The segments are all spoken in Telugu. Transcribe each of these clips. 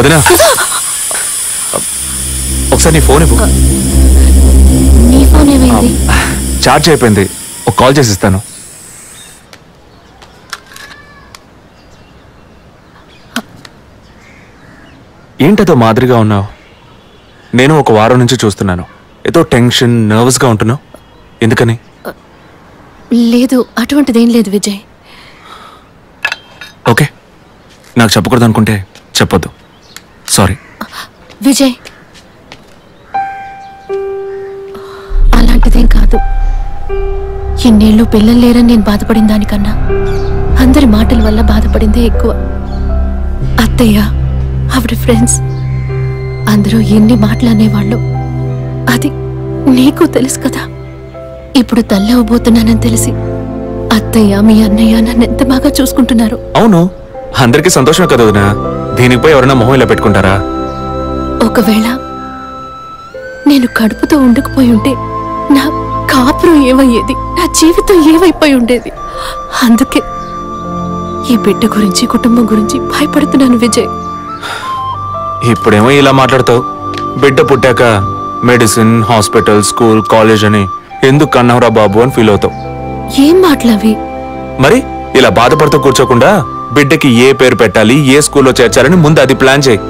వదినా ఒకసారి నీ ఫోన్ ఇవ్వు. నీ ఫోన్ ఏమైంది? ఛార్జ్ అయిపోయింది, ఒక కాల్ చేసి ఇస్తాను. ఏంటదో మాదిరిగా ఉన్నావు? నేను ఒక వారం నుంచి చూస్తున్నాను, ఏదో టెన్షన్ నర్వస్గా ఉంటున్నావు. ఎందుకని? లేదు, అటువంటిదేం లేదు విజయ్. ఓకే, నాకు చెప్పకూడదు అనుకుంటే చెప్పొద్దు, సారీ. విజయ్, అలాంటిదేం కాదు. ఇన్నేళ్ళు పిల్లలు లేరని నేను బాధపడిన దానికన్నా అందరి మాటల వల్ల బాధపడిందే ఎక్కువ. అత్తయ్య, ఆవిడ ఫ్రెండ్స్ అందరూ ఎన్ని మాటలు అనేవాళ్ళు, అది నీకు తెలుసు కదా. ఇప్పుడు తల్లవబోతున్నానని తెలిసి అత్తయ్య మీ అన్నయ్య నన్ను ఎంత బాగా చూసుకుంటున్నారు. అవును, అందరికీ సంతోషమే కదా వదినా. దీనిపై ఎవరైనా మొహం ఇలా పెట్టుకుంటారా? ఒకవేళ నేను కడుపుతో ఉండకపోయి ఉంటే నా కాపురం ఏమయ్యేది, నా జీవితం ఏమైపోయి ఉండేది. అందుకే ఈ బిడ్డ గురించి కుటుంబం గురించి భయపడుతున్నాను విజయ్. ఇప్పుడేమో ఇలా మాట్లాడతావు, బిడ్డ పుట్టాక మెడిసిన్, హాస్పిటల్, స్కూల్, కాలేజ్ అని ఎందుకు కన్నావురా బాబు అని ఫీల్ అవుతావు. ఏం మాటలవి? మరి ఇలా బాధపడుతూ కూర్చోకుండా బిడ్డకి ఏ పేరు పెట్టాలి, ఏ స్కూల్లో చేర్చాలని ముందు అది ప్లాన్ చేయి.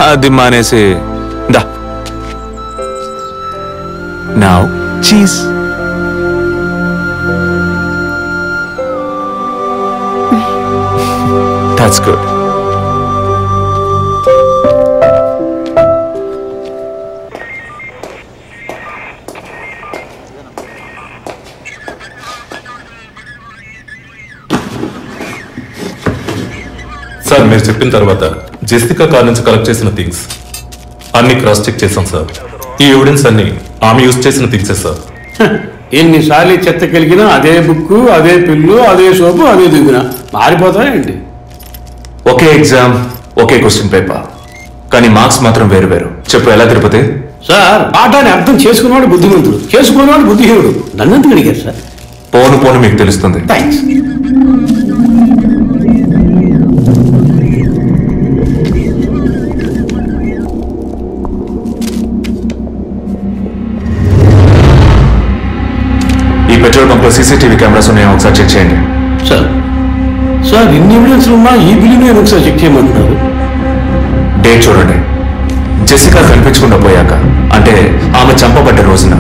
అది మానేసి దా నౌ చీజ్. That's good. సార్, మీరు చెప్పిన తర్వాత జెసికా కార్ నుంచి కలెక్ట్ చేసిన థింగ్స్ అన్ని క్రాస్ చెక్ చేశాం సార్. ఈ ఎవిడెన్స్ అన్ని ఆమె యూజ్ చేసిన థింగ్సే సార్. ఎన్నిసార్లు చెత్త కలిగినా అదే బుక్, అదే పిల్లు, అదే సోపు, అదే దిగున మారిపోతాయండి. ఒకే ఎగ్జామ్, ఒకే క్వశ్చన్ పేపర్, కానీ మార్క్స్ మాత్రం వేరు వేరు. చెప్పు ఎలా తిరుపతి? సార్, పాఠాన్ని అర్థం చేసుకున్నవాడు బుద్ధిమంతుడు, చేసుకున్నవాడు బుద్ధిహీనుడు. నన్నెందుకు అడిగారు సార్? పోను పోను మీకు తెలుస్తుంది. థ్యాంక్స్. పెట్రోల్ బంక్ లో సీసీటీవీ కెమెరాస్ ఉన్నాయో ఒకసారి చెక్ చేయండి. సార్ సార్ ఇన్ని ఎవిడెన్స్ ఉన్నా ఈ బిల్లుని ఒకసారి చెక్ చేయమంటున్నారు. డేట్ చూడండి. జెసికా కనిపించకుండా పోయాక, అంటే ఆమె చంపబడ్డ రోజున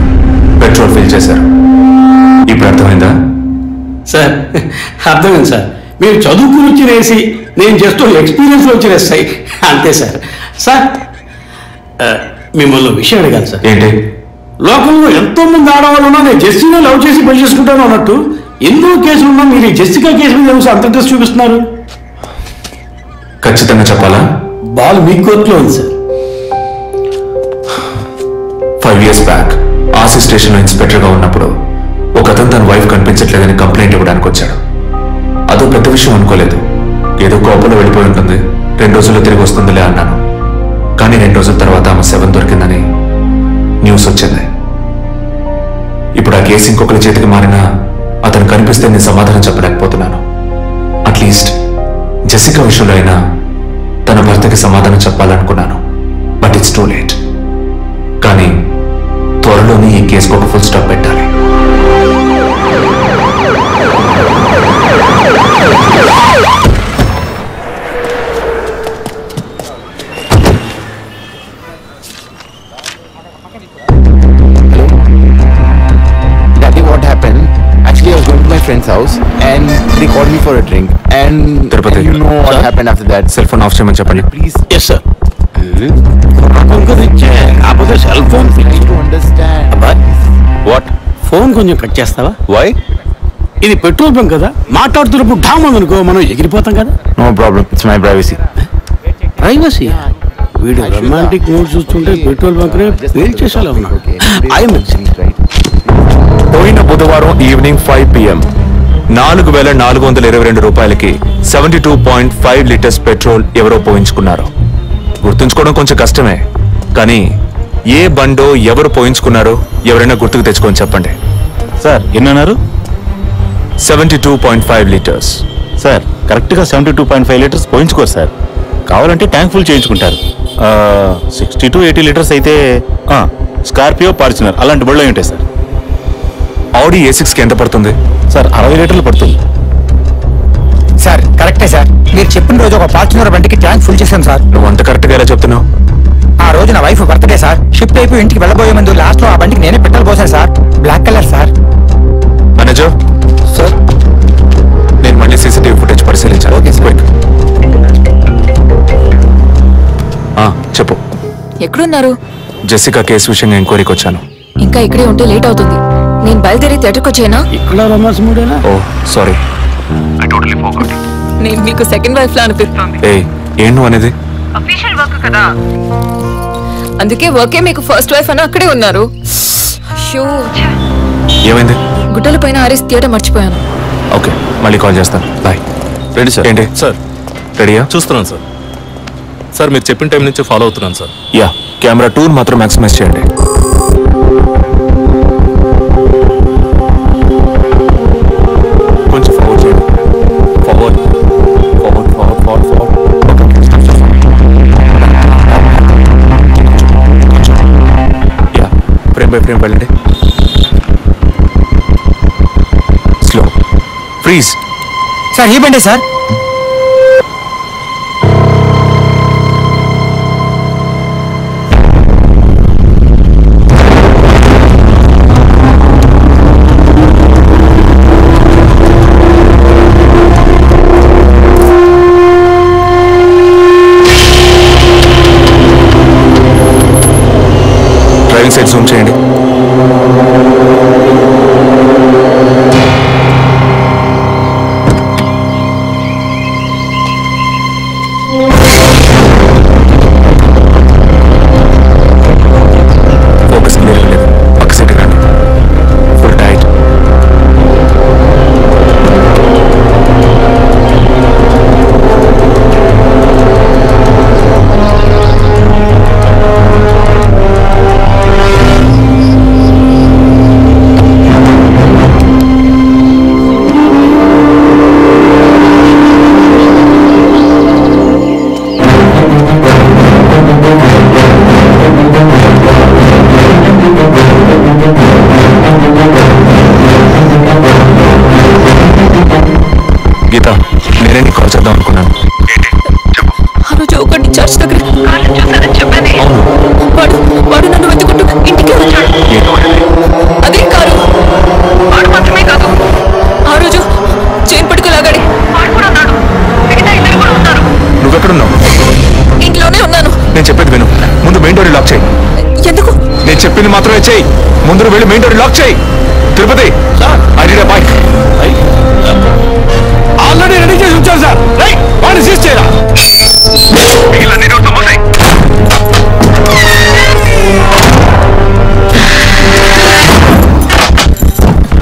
పెట్రోల్ ఫిల్ చేశారు. ఇప్పుడు అర్థమైందా? సార్ అర్థమైంది సార్. మీరు చదువుకుని వచ్చి వేసి నేను జస్ట్ ఎక్స్పీరియన్స్ లో వచ్చి వేస్తాయి అంతే సార్. సార్ మిమ్మల్ని విషయం అడిగాను సార్. ఏంటి? లోకంలో ఎంతో మంది ఆడవాళ్ళు ఉన్నా నేను జెస్సికా లవ్ చేసి పెళ్లి చేసుకుంటాను అన్నట్టు ఎన్నో కేసులు ఉన్నా మీరు ఈ జెస్సికా కేసు మీద అంత ఇంట్రెస్ట్ చూపిస్తున్నారు. ఖచ్చితంగా చెప్పాలా? బాల్ మీ కోర్టులో ఉంది సార్. 5 years బ్యాక్ ఆసి స్టేషన్ లో ఇన్స్పెక్టర్ గా ఉన్నప్పుడు ఒక అతను తన వైఫ్ కనిపించట్లేదని కంప్లైంట్ ఇవ్వడానికి వచ్చాడు. అదో పెద్ద విషయం అనుకోలేదు. ఏదో కోపంలో వెళ్ళిపోయి ఉంటుంది, 2 రోజుల్లో తిరిగి వస్తుందిలే అన్నాను. కానీ 2 రోజుల తర్వాత ఆమె శవం దొరికిందని న్యూస్ వచ్చింది. ఇప్పుడు ఆ కేసు ఇంకొకరి చేతికి మారినా అతను కనిపిస్తే నేను సమాధానం చెప్పలేకపోతున్నాను. అట్లీస్ట్ జెసికా విషయంలో అయినా తన భర్తకి సమాధానం చెప్పాలనుకున్నాను. But it's too late. కానీ త్వరలోనే ఈ కేసుకు ఒక ఫుల్ స్టాప్ పెట్టాలి. friend's house and they called me for a drink and you know what happened after that. Cell phone off చేయమని చెప్పండి please. Yes sir. కాకపోతే cell phone to understand. What phone కొంచెం కట్ చేస్తావా? వై? ఇది పెట్రోల్ బంక్ కదా, మాట్లాడుతున్నప్పుడు ఢామ్ అనుకో మనం ఎగిరిపోతాం కదా. No problem, it's my privacy. Privacy? వీడు రొమాంటిక్ మూడ్ చూస్తుంటే పెట్రోల్ బంక్ నే ఫెయిల్ చేసేలా ఉన్నాడు. పోయిన బుధవారం ఈవినింగ్ 5 PM 4,422 రూపాయలకి 72.5 లీటర్స్ పెట్రోల్ ఎవరో పోయించుకున్నారు. గుర్తుంచుకోవడం కొంచెం కష్టమే, కానీ ఏ బండో ఎవరు పోయించుకున్నారో ఎవరైనా గుర్తుకు తెచ్చుకొని చెప్పండి. సార్ ఎన్నన్నారు? 72.5 లీటర్స్. సార్ కరెక్ట్గా 72.5 లీటర్స్ పోయించుకోరు సార్. కావాలంటే ట్యాంక్ ఫుల్ చేయించుకుంటారు. 60 to 80 లీటర్స్ అయితే స్కార్పియో, ఫార్చునర్ అలాంటి బళ్ళు ఉంటాయి సార్. ఆడి A6కి ఎంత పడుతుంది సార్? 60 లీటర్లు పడుతుంది సార్. కరెక్టే సార్, మీరు చెప్పిన రోజు ఒక ఫార్చునర్ బండికి ట్యాంక్ ఫుల్ చేశాను సార్. నువ్వు అంత కరెక్ట్గా ఎలా చెప్తున్నావు? ఆ రోజు నా వైఫ్ బర్త్డే సార్. షిఫ్ట్ అయిపోయి ఇంటికి వెళ్ళబోయే ముందు లాస్ట్ లో ఆ బండికి నేనే పెట్రోల్ పోసాను sir. Black colour sir. Manager sir, నేను మళ్ళీ CCTV ఫుటేజ్ పరిశీలించాలి. Okay sir. చెప్పు. ఎక్కడున్నారు? జెసికా కేసు విషయంగా ఎంక్వైరీకి వచ్చాను. ఇంకా ఇక్కడే ఉంటే లేట్ అవుతుంది. నేను బయలుదేరి థియేటర్కి వచ్చేనా? ఇక్కడ రొమాన్స్ మూడేనా? ఓ సారీ. నేను మీకు సెకండ్ వైఫ్ లా అనిపిస్తుంది. ఏం నువ్వు అనేది? అఫీషియల్ వర్క్ కదా, అందుకే వర్కే మీకు ఫస్ట్ వైఫ్ అని అక్కడే ఉన్నారు. అయ్యో, ఏమైంది? గుడ్డల పైన ఆరేసి థియేటర్ మర్చిపోయాను. ఓకే, మళ్ళీ కాల్ చేస్తాను. బాయ్. Ready sir. ఏంటి సార్ రెడీయా? చూస్తున్నాను సార్. సార్ మీరు చెప్పిన టైం నుంచి ఫాలో అవుతున్నాను సార్. యా, కెమెరా 2 మాత్రం మ్యాక్సిమైజ్ చేయండి. కొంచెం ఫార్వర్డ్ చేయండి. Forward forward forward forward forward. Yeah, frame by frame వెళ్ళండి. స్లో. ఫ్రీజ్. సార్ ఈ బండి సార్. డ్రైవింగ్ సైడ్ జూమ్ చేయండి. ఫోకస్ క్లియర్ లేదు. పక్క సైడ్ రండి. Full tight. గీత, నేనే నీకు కాల్ చేద్దాం అనుకున్నాను. ఆ రోజు ఒకటి చర్చ్ దగ్గర కార్లు చూసానని చెప్పానే. వాడు నన్ను వెతుకుంటూ ఇంటికి వచ్చాడు. అదే కారు. వాడు మాత్రమే కాదు, ఆ రోజు చైన్ పట్టుకు లాగాడి వాడు కూడా ఉన్నాడు. మిగతా ఇద్దరు కూడా ఉన్నారు. నువ్వెక్కడున్నావు? ఇంట్లోనే ఉన్నాను. నేను చెప్పేది విను. ముందు మెయిన్ డోర్ లాక్ చేయి. ఎందుకు? నేను చెప్పింది మాత్రమే చేయి. ముందు వెళ్ళి మెయిన్ డోర్ లాక్ చేయి. Tirupati, I need a bike. Already ready చేసి ఉంచాను సార్. వాడిని సీజ్ చేయరా?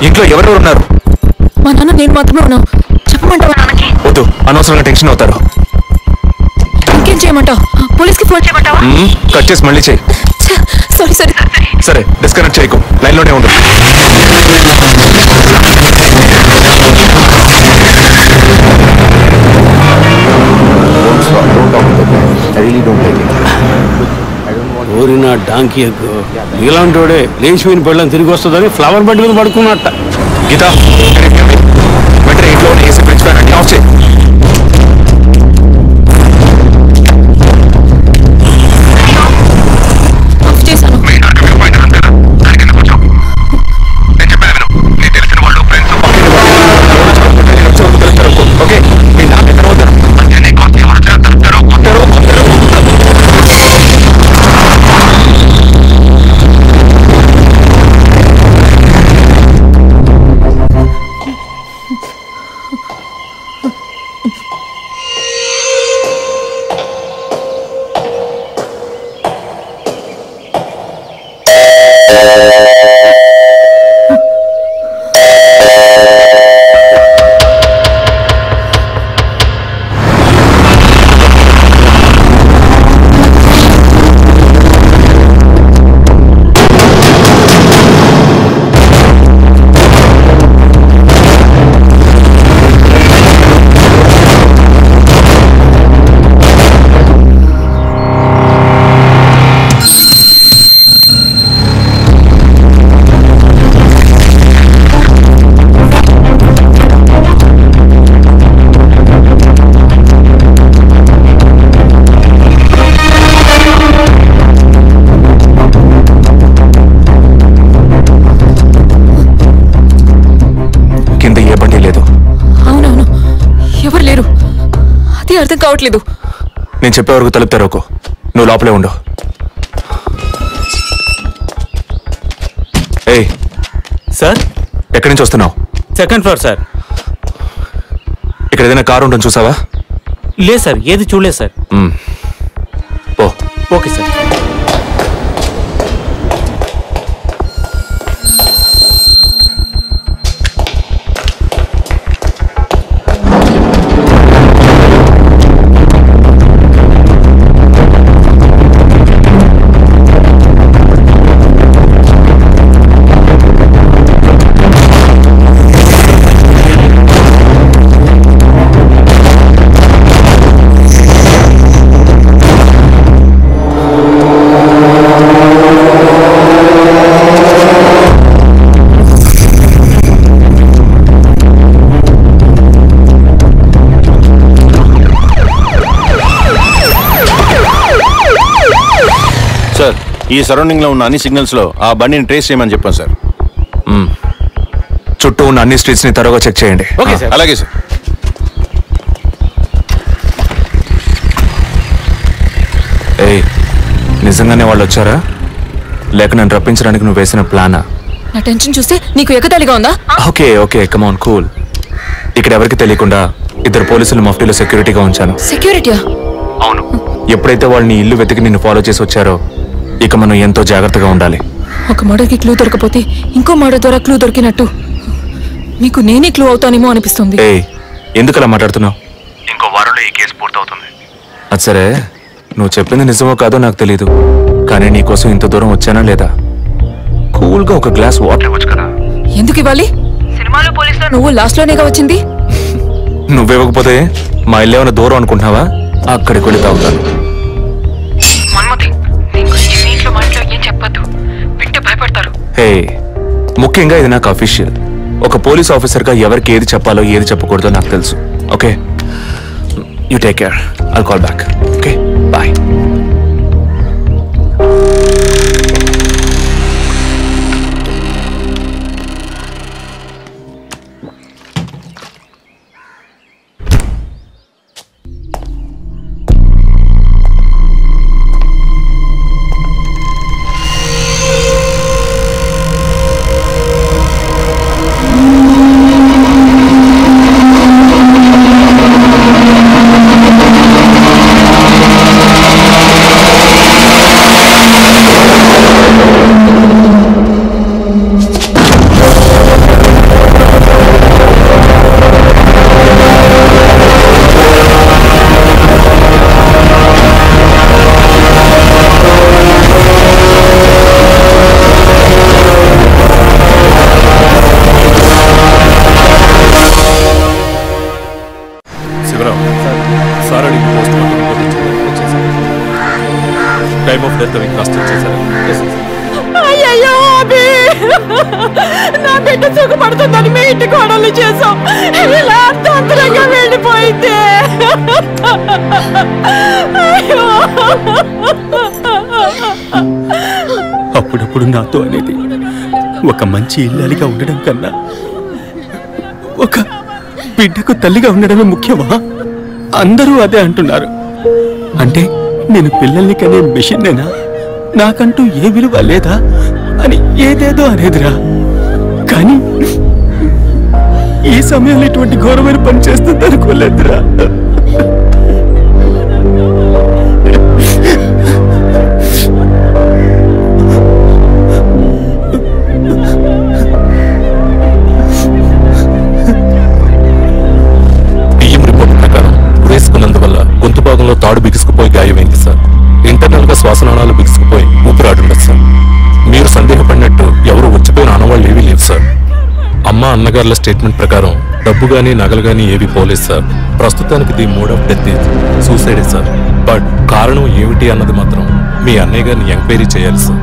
ఇంట్లో ఎవరెవరు ఉన్నారు? మా నాన్న, నేను మాత్రమే ఉన్నావు. చెప్పమంటావా నాన్నకి? వద్దు, అనవసరంగా టెన్షన్ అవుతారు. ఇంకేం చేయమంటావు? పోలీస్కి ఫోన్ చేయమంటావా? కట్ చేసి మళ్ళీ చేయి. సారీ సరే సరే, డిస్కనెక్ట్ చేయకు. లైన్లోనే ఉండు. I really don't like it. ఊరిన డాంకీ ఎగ్గు ఇలాంటోడే లేచిపోయిన పెళ్ళని తిరిగి వస్తుందని ఫ్లవర్ బండి మీద పడుకున్నట్ట. గీత, వెంటనే ఇంట్లో ఉన్న ఏసీ ఫ్రిడ్జ్ ఫ్యాన్ అన్ని ఆఫ్ చేయి. ఆఫ్ చేశాను. ఓకే, మీ నాన్న ఎక్కడ అవుతారు? ఎవరు లేరు, అది అర్థం కావట్లేదు. నేను చెప్పే వరకు తలుపు తెరవకు, నువ్వు లోపలే ఉండు. ఏయ్ సార్, ఎక్కడి నుంచి వస్తున్నావు? Second floor sir. ఇక్కడ ఏదైనా కారు ఉంటుంది చూసావా? లేదు సార్, ఏది చూడలేదు సార్. ఓ ఓకే సార్. ఈ సరౌండింగ్ లో ఉన్న అన్ని సిగ్నల్స్ లో ఆ బండిని ట్రేస్ చేయమని చెప్పాను సార్. చుట్టూ ఉన్న అన్ని స్ట్రీట్స్ ని త్వరగా చెక్ చేయండి. Okay sir. అలాగే సార్. ఏయ్, నిజంగానే వాళ్ళు వచ్చారా లేక నన్ను రప్పించడానికి నువ్వు వేసిన ప్లానా? నా టెన్షన్ చూస్తే నీకు ఎగతాళిగా ఉందా? Okay okay, come on, cool. ఇక్కడ ఎవరికి తెలియకుండా 2 పోలీసులు మఫ్టీలో సెక్యూరిటీగా ఉంచాను. సెక్యూరిటీయా? అవును. ఎప్పుడైతే వాళ్ళని ఇల్లు వెతికి నిన్ను ఫాలో చేసి వచ్చారో ఇక మనం ఎంతో జాగ్రత్తగా ఉండాలి. ఒక మర్డర్కి క్లూ దొరకపోతే ఇంకో మర్డర్ ద్వారా క్లూ దొరికినట్టు నీకు నేనే క్లూ అవుతానేమో అనిపిస్తుంది. ఏయ్, ఎందుకు అలా మాట్లాడుతున్నావు? ఇంకో వారంలో ఈ కేసు పూర్తవుతుంది. అది సరే, నువ్వు చెప్పింది నిజమో కాదో నాకు తెలీదు, కానీ నీకోసం ఇంత దూరం వచ్చానా లేదా? కూల్గా ఒక గ్లాస్ వాటర్ ఇవ్వచ్చు కదా. ఎందుకు ఇవ్వాలి? సినిమాలో పోలీసులో నువ్వు లాస్ట్ లోనేగా వచ్చింది. నువ్వివ్వకపోతే మా ఇల్లు ఏమైనా దూరం అనుకుంటున్నావా? అక్కడికి వెళ్ళి తాగుతాను. హే, ముఖ్యంగా ఇది నాకు అఫీషియల్. ఒక పోలీస్ ఆఫీసర్గా ఎవరికి ఏది చెప్పాలో ఏది చెప్పకూడదో నాకు తెలుసు. Okay, you take care, I'll call back. Okay, bye. Time of death అవి క్రాస్ చెక్ చేశారు. అయ్యో అభి, నా బిడ్డ సుఖపడుతుందని మీ ఇంటి కోడలు చేసాం, ఇలా అర్థంతరంగా వెళ్ళిపోయింది. అయ్యో, అప్పుడప్పుడు నాతో అనేది ఒక మంచి ఇల్లాలిగా ఉండడం కన్నా ఒక బిడ్డకు తల్లిగా ఉండడమే ముఖ్యమా? అందరూ అదే అంటున్నారు. అంటే నేను పిల్లల్ని కనే మెషిన్నేనా, నాకంటూ ఏ విలువ లేదా అని ఏదేదో అనేదిరా. కానీ ఈ సమయంలో ఇటువంటి ఘోరమైన పని చేస్తుంది అనుకోలేదురా. వేసుకున్నందువల్ల గొంతు భాగంలో తాడు బిగుసుకుపోయి గాయమైంది సార్. ఇంటర్నల్ గా శ్వాసనాళాలు బిగుసుకుపోయి ఊపిరాడుండదు సార్. మీరు సందేహపడినట్టు ఎవరు వచ్చిపోయిన ఆనవాళ్ళు ఏవీ లేవు సార్. అమ్మ అన్నగారుల స్టేట్మెంట్ ప్రకారం డబ్బు గానీ నగలు గానీ ఏవి పోలేదు సార్. ప్రస్తుతానికి ది మోడ్ ఆఫ్ డెత్ సూసైడే సార్. బట్ కారణం ఏమిటి అన్నది మాత్రం మీ అన్నయ్య గారిని ఎంక్వైరీ చేయాలి సార్.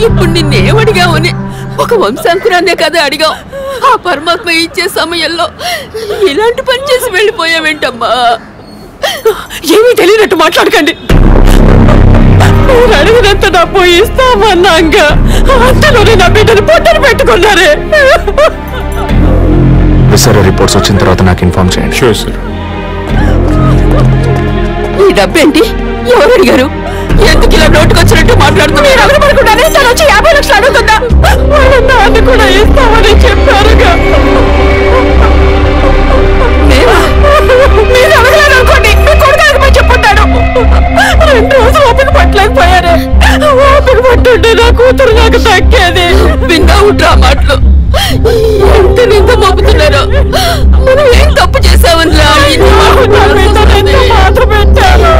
ఇప్పుడు నిన్నేమడిగావని ఒక వంశాంకురాన్నే కదా అడిగావు. ఆ పరమాత్మ ఇచ్చే సమయంలో ఇలాంటి పని చేసి వెళ్ళిపోయావేంటమ్మా? ఏమీ తెలియనట్టు మాట్లాడకండి. మీరు అడిగినంత డబ్బు ఇస్తామన్నాగా అంతలోనే నా బిడ్డను పొట్టను పెట్టుకున్నారే. విసర రిపోర్ట్స్ వచ్చిన తర్వాత నాకు ఇన్ఫార్మ్ చేయండి. Sure sir. ఈ డబ్బేంటి? ఎవరు అడిగారు? ఎందుకు ఇలా నోటుకొచ్చినట్టు మాట్లాడుతున్నారు? అడగబడకుండానే తను వచ్చి 50 లక్షలు అడుగుతుందా? వాళ్ళ నాన్న కూడా ఇస్తామని చెప్పారుగా. మీరు అడగలేదు అనుకోండి, మీ కొడుకు అడగమని చెప్పుంటాడు. 2 రోజులు ఓపెన్ పట్టలేకపోయారే. ఓపెన్ పట్టుంటే నా కూతురు నాకు తగ్గేది. విన్నా ఉంటా మాటలు ఎంత నింద మోపుతున్నారో. మనం ఏం తప్పు చేసామని మాత్రం పెట్టారు.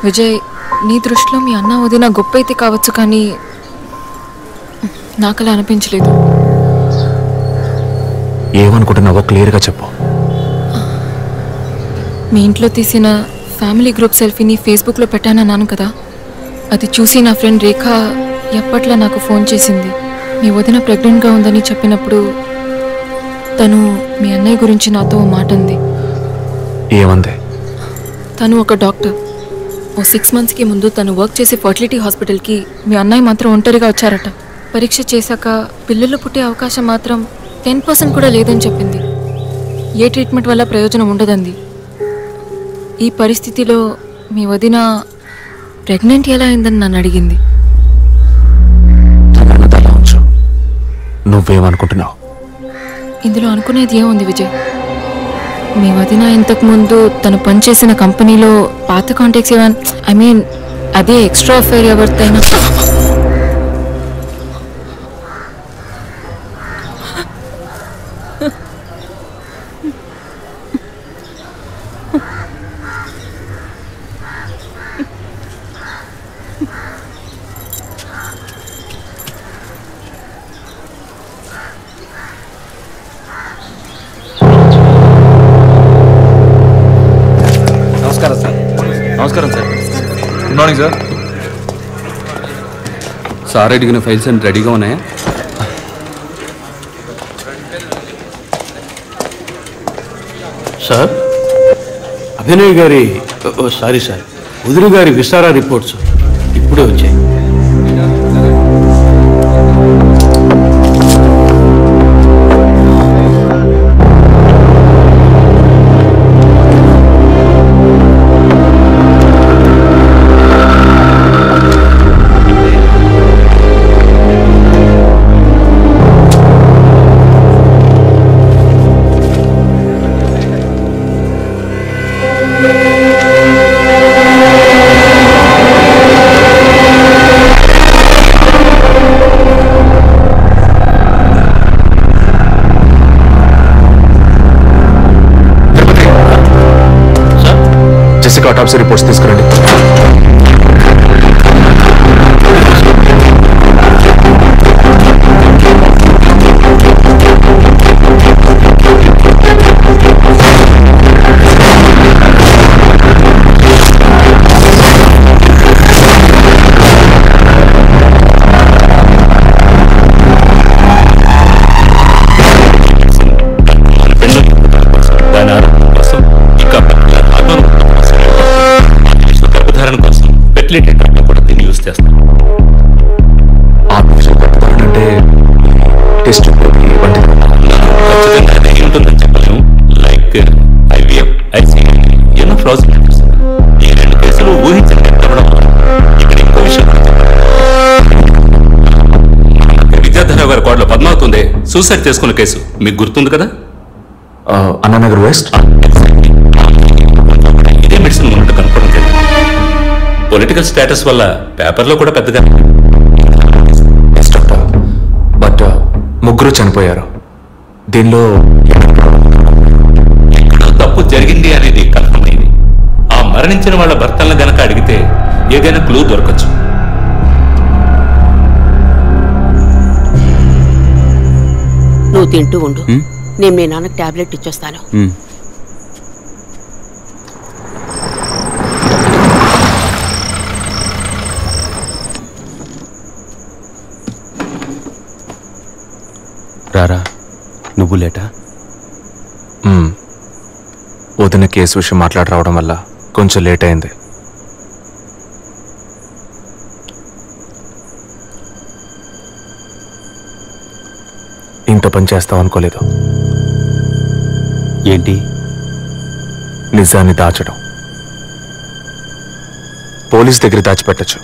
విజయ్, నీ దృష్టిలో మీ అన్న వదిన గొప్ప అయితే కావచ్చు, కానీ నాకు అలా అనిపించలేదు. ఏమనుకుంటున్నావో క్లియర్గా చెప్పు. మీ ఇంట్లో తీసిన ఫ్యామిలీ గ్రూప్ సెల్ఫీని ఫేస్బుక్లో పెట్టానన్నాను కదా, అది చూసి నా ఫ్రెండ్ రేఖ ఎప్పట్లా నాకు ఫోన్ చేసింది. మీ వదిన ప్రెగ్నెంట్గా ఉందని చెప్పినప్పుడు తను మీ అన్నయ్య గురించి నాతో ఓ మాట ఉంది. ఏమంది? తను ఒక డాక్టర్. ఓ 6 monthsకి ముందు తను వర్క్ చేసే ఫర్టిలిటీ హాస్పిటల్కి మీ అన్నయ్య మాత్రం ఒంటరిగా వచ్చారట. పరీక్ష చేశాక పిల్లలు పుట్టే అవకాశం మాత్రం 10% కూడా లేదని చెప్పింది. ఏ ట్రీట్మెంట్ వల్ల ప్రయోజనం ఉండదంది. ఈ పరిస్థితిలో మీ వదిన ప్రెగ్నెంట్ ఎలా అయిందని నన్ను అడిగింది. నువ్వేమనుకుంటున్నావు? ఇందులో అనుకునేది ఏముంది విజయ్? మీ వదిన ఇంతకుముందు తను పనిచేసిన కంపెనీలో పాత కాంటాక్ట్స్ అదే ఎక్స్ట్రా అఫైర్ ఎవరితైనా నమస్కారం sir. Good morning sir. Sir అడిగిన ఫైల్స్ అన్ని రెడీగా ఉన్నాయా? సార్, అభినయ్ గారి సారీ సార్, వదిలి గారి విసారా రిపోర్ట్స్ ఇప్పుడే వచ్చాయి. ఆటోప్సీ రిపోర్ట్స్ తీసుకురండి. సూసైడ్ చేసుకున్న కేసు మీకు గుర్తుంది కదా? అన్నానగర్ వెస్ట్. ఇదే మెడిసిన్ ఉన్నట్టు కనుక్కోవడం జరిగింది. పొలిటికల్ స్టేటస్ వల్ల పేపర్లో కూడా పెద్దగా బట్ ముగ్గురు చనిపోయారు. దీనిలో తప్పు జరిగింది అనేది కన్ఫర్మ్ అయింది. ఆ మరణించిన వాళ్ళ భర్తలను గనక అడిగితే ఏదైనా క్లూ దొరకచ్చు. నువ్వు తింటూ ఉండు, నేను మీ నాన్నకు టాబ్లెట్ ఇచ్చొస్తాను. రారా. ఎందుకు లేటా? వదిన కేసు విషయం మాట్లాడి రావడం వల్ల కొంచెం లేట్ అయింది. ఇంత పని చేస్తావు అనుకోలేదు. ఏంటి? నిజాన్ని దాచడం. పోలీస్ దగ్గర దాచిపెట్టచ్చు,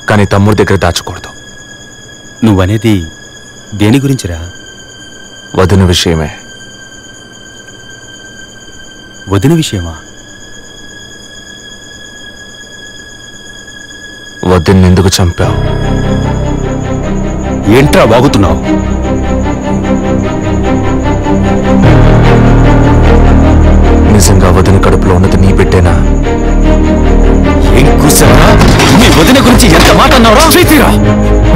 కానీ తమ్ముడి దగ్గర దాచకూడదు. నువ్వనేది దేని గురించిరా? వదిన విషయమే. వదిన విషయమా? వదిన్నెందుకు చంపావు? ఏంట్రా వాగుతున్నావు? నిజంగా వదిన కడుపులో ఉన్నది నీ బిడ్డేనా? ఏం కూర్చోరా? నీ వదిన గురించి ఎంత మాట అన్నావురా?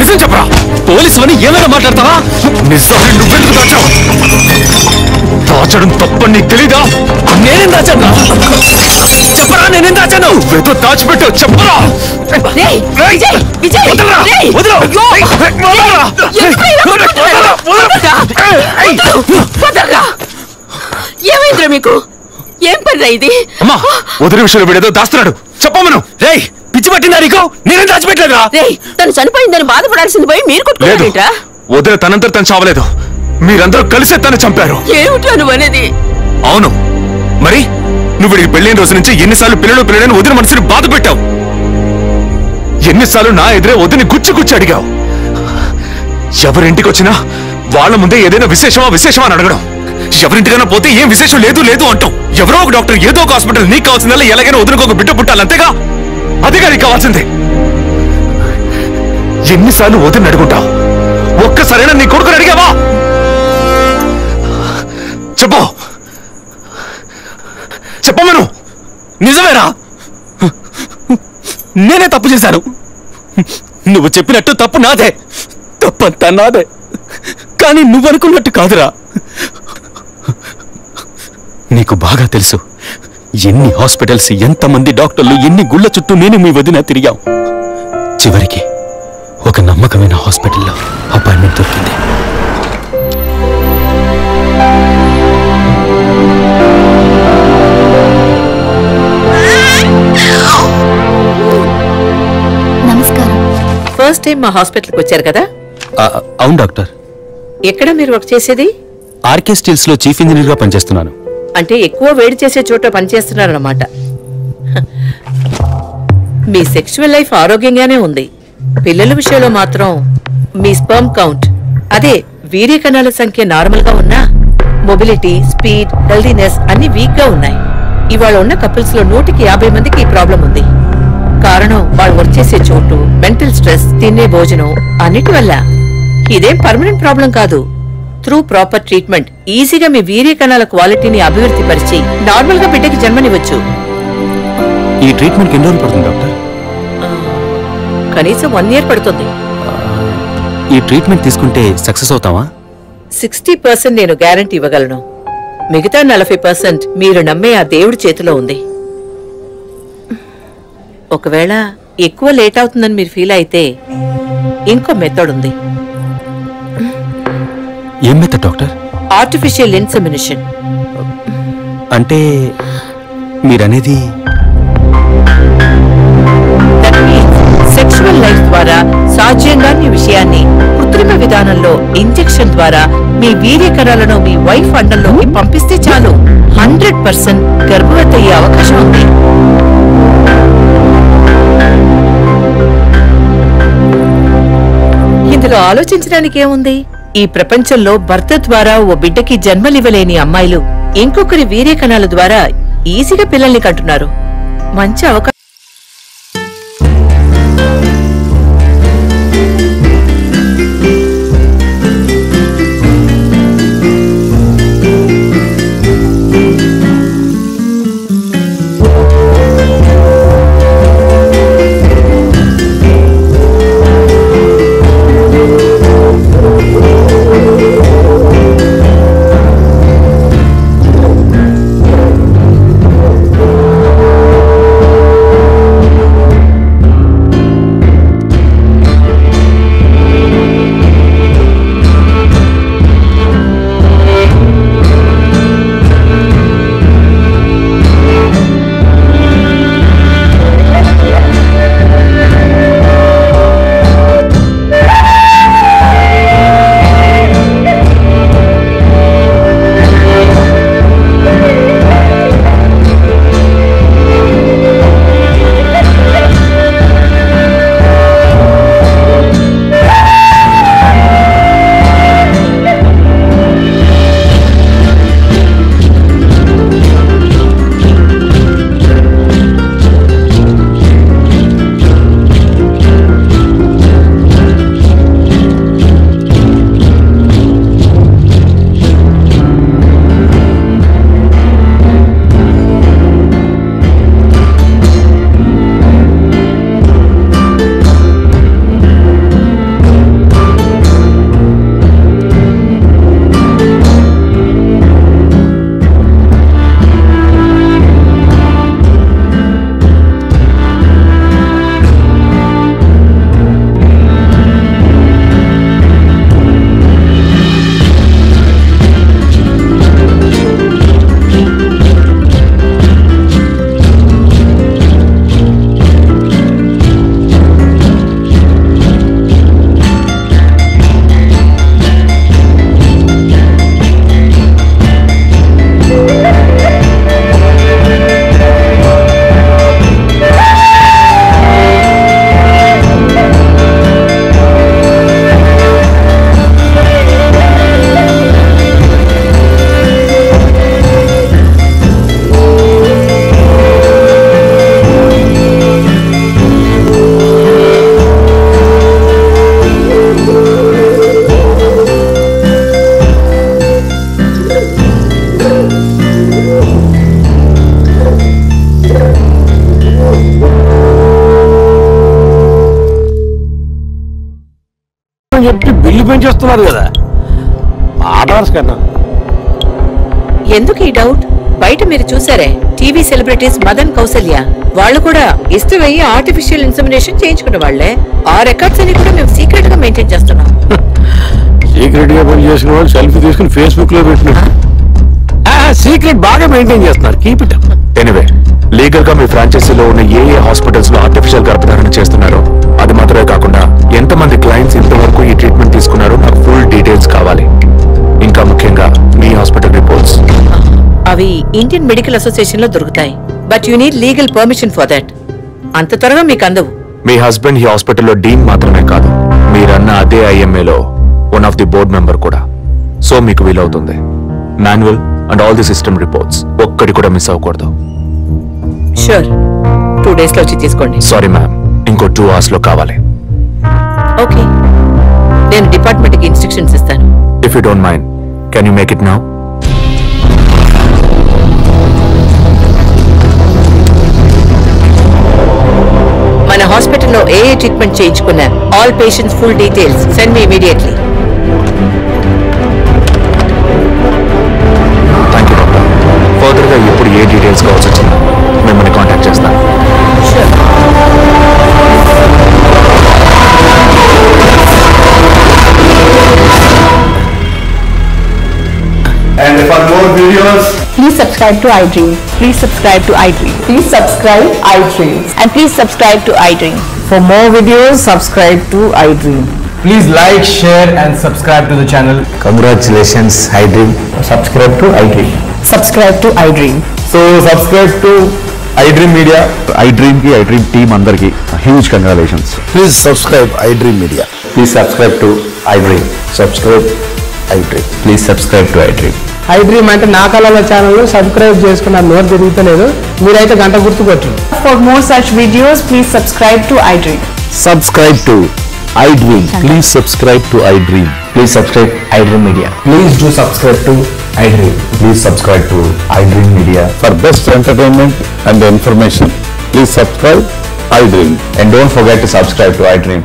నిజం చెప్పరా? పోలీసు అని ఏమైనా మాట్లాడతావా? నిజాన్ని నువ్వెందుకు దాచావు? దాచడం తప్పని నీకు తెలీదా? నేనేం దాచాను? చెప్పరా, నేనేం దాచాను? ఏదో దాచిపెట్టావు, చెప్పరా? ఏమైందిరా మీకు? ఏం పని ఇది? అమ్మా, వదిన విషయంలో వీడేదో దాస్తున్నాడు, చెప్పమను. రేయ్, పిచ్చి పట్టిందా నీకు? నేనేం దాచిపెట్టలేదురా? తను చనిపోయిందని బాధపడాల్సింది పోయి మీరు కొట్టుకోలేదురా? వదిన తనంతా తను చావలేదు, మీరందరూ కలిసే తను చంపారు. ఏమిటా నువ్వు అనేది? అవును, మరి నువ్వు వీడికి పెళ్ళైన రోజు నుంచి ఎన్నిసార్లు పిల్లలని వదిన మనసుని బాధ పెట్టావు? ఎన్నిసార్లు నా ఎదురే వదిని గుచ్చి అడిగావు? ఎవరింటికి వచ్చినా వాళ్ళ ముందే ఏదైనా విశేషమా అని అడగడం. ఎవరింటికైనా పోతే ఏం విశేషం లేదు అంటాం. ఎవరో ఒక డాక్టర్, ఏదో ఒక హాస్పిటల్, నీకు కావాల్సిందల్లా ఎలాగైనా వదినకు ఒక బిడ్డ పుట్టాలి, అంతేగా? అదేగా నీకు కావాల్సిందే. ఎన్నిసార్లు వదిన అడుగుంటావు? ఒక్కసారైనా నీ కొడుకుని అడిగావా? చెప్పమను. నిజమేరా, నేనే తప్పు చేశాను. నువ్వు చెప్పినట్టు తప్పు నాదే, తప్పంతా నాదే. కానీ నువ్వనుకున్నట్టు కాదురా. నీకు బాగా తెలుసు ఎన్ని హాస్పిటల్స్, ఎంతమంది డాక్టర్లు, ఎన్ని గుళ్ళ చుట్టూ నేను మీ వదిన తిరిగాం. చివరికి ఒక నమ్మకమైన హాస్పిటల్లో అపాయింట్మెంట్ దొరికింది. నమస్కారం. ఫస్ట్ టైం మా హాస్పిటల్కి వచ్చారు కదా? అవును డాక్టర్. ఎక్కడ మీరు వర్క్ చేసేది? ఆర్కే స్టీల్స్ లో చీఫ్ ఇంజనీర్ గా పనిచేస్తున్నాను. అంటే ఎక్కువ వేడి చేసే చోట పనిచేస్తున్నారన్నమాట. మీ సెక్షువల్ లైఫ్ ఆరోగ్యంగానే ఉంది. పిల్లల విషయంలో మాత్రం మీ స్పర్మ్ కౌంట్, అదే వీర్య కణాల సంఖ్య నార్మల్ గా ఉన్నా మొబిలిటీ, స్పీడ్, హెల్దీనెస్ అన్ని వీక్ గా ఉన్నాయి. ఇవాళ ఉన్న కపుల్స్ లో 100కి 50 మందికి ఈ ప్రాబ్లం ఉంది. కారణం వాళ్ళు వర్క్ చేసే చోటు, మెంటల్ స్ట్రెస్, తినే భోజనం అన్నిటి వల్ల. ఇదేం పర్మనెంట్ ప్రాబ్లం కాదు. త్రూ ప్రాపర్ ట్రీట్మెంట్ ఈజీగా మీ వీర్య కణాల క్వాలిటీని అభివృద్ధి పరిచి నార్మల్ గా బిడ్డకి జన్మనివ్వచ్చు. ఈ ట్రీట్మెంట్ ఎన్ని రోజులు పడుతుంది డాక్టర్? కనీసం 1 year పడుతుంది. ఈ ట్రీట్మెంట్ తీసుకుంటే సక్సెస్ అవుతావా? 60% నేను గ్యారంటీ ఇవ్వగలను. మిగతా 40% మీరు నమ్మే ఆ దేవుడి చేతిలో ఉంది. ఒకవేళ ఎక్కువ లేట్ అవుతుందని మీరు ఫీల్ అయితే ఇంకో మెథడ్ ఉంది. ఏం మెథడ్ డాక్టర్? Artificial insemination. అంటే మీరనేది సెక్షువల్ లైఫ్ ద్వారా సాధ్యంగాని విషయాన్ని కృత్రిమ విధానంలో ఇంజెక్షన్ ద్వారా మీ వీర్య కణాలను మీ వైఫ్ అండంలోకి పంపిస్తే చాలు 100% గర్భవతి అయ్యే అవకాశం ఉంది. ఇందులో ఆలోచించడానికి ఏముంది? ఈ ప్రపంచంలో భర్త ద్వారా ఓ బిడ్డకి జన్మలివ్వలేని అమ్మాయిలు ఇంకొకరి వీర్య కణాల ద్వారా ఈజీగా పిల్లల్ని కంటున్నారు. మంచి అవకాశం. చెప్పి బిల్లు పెంచేస్తున్నారు కదా ఆర్డర్స్ కన్నా. ఎందుకు ఈ డౌట్? బయట మీరు చూసారే టీవీ సెలబ్రిటీస్ మదన్ కౌసల్య వాళ్ళు కూడా ఇష్టమయ్యి ఆర్టిఫిషియల్ ఇన్సెమినేషన్ చేయించుకున్న వాళ్లే. ఆ రికార్డ్స్ అని కూడా మేము సీక్రెట్ గా మెయింటైన్ చేస్తున్నాం. సీక్రెట్ గా పని చేసిన వాళ్ళు సెల్ఫీ తీసుకుని ఫేస్బుక్ లో పెట్టినట్టు సీక్రెట్ బాగా మెయింటైన్ చేస్తున్నారు. Keep it up. Anyway, legal గా మీ ఫ్రాంచైజీలో ఉన్న ఏ హాస్పిటల్స్ లో ఆర్టిఫిషియల్ గర్భధారణ చేస్తున్నారో అది మాత్రమే కాకుండా ఎంతమంది క్లయింట్స్ ఇంతవరకు ఈ ట్రీట్మెంట్ తీసుకున్నారో నాకు ఫుల్ డీటెయిల్స్ కావాలి. ఇంకా ముఖ్యంగా మీ హాస్పిటల్ రిపోర్ట్స్. అవి ఇండియన్ మెడికల్ అసోసియేషన్ లో దొరుకుతాయి. But you need legal permission for that. అంత త్వరగా మీకు అందవు. మీ హస్బెండ్ ఈ హాస్పిటల్లో డీన్ మాత్రమే కాదు, మీరన్న అదే ఐఎంఏలో one of the board member కూడా. సో మీకు వీలవుతుంది. Manual and all the system reports ఒక్కడి కూడా మిస్ అవ్వకూడదు. షూర్, 2 days లో వచ్చి తీసుకోండి. సారీ మ్యామ్, ఇంకో 2 hours లో కావాలి. ఓకే, నేను డిపార్ట్మెంట్ కి ఇన్స్ట్రక్షన్స్ ఇస్తాను. If you don't mind, can you make it now? మన హాస్పిటల్లో ఏ ట్రీట్మెంట్ చేయించుకున్నా all patients full details send me immediately. Thank you doctor. Further గా ఎప్పుడు ఏ డీటెయిల్స్ కావాల్సి వచ్చినా మిమ్మల్ని కాంటాక్ట్ చేస్తాను. And for more videos, please subscribe to iDream. Please subscribe to iDream. Please subscribe iDream. And please subscribe to iDream. For more videos, subscribe to iDream. please like, share and subscribe to the channel. Congratulations, iDream. Subscribe to iDream. Subscribe to iDream. So subscribe to iDream Media. iDream ki iDream team andarki huge congratulations. Please subscribe iDream Media. Please subscribe to iDream. Subscribe iDream. Please subscribe to iDream. iDream అంటే నా కళల ఛానల్ సబ్స్క్రైబ్ చేసుకున్న నోరు తిరుగుతలేదు. మీరైతే గంట గుర్తు కొట్టండి. For more such videos, please subscribe to iDream. Subscribe to iDream. Please subscribe to iDream. Please subscribe iDream Media. Please do subscribe to iDream. Please subscribe to iDream Media. For best entertainment and information, please subscribe iDream. And don't forget to subscribe to iDream.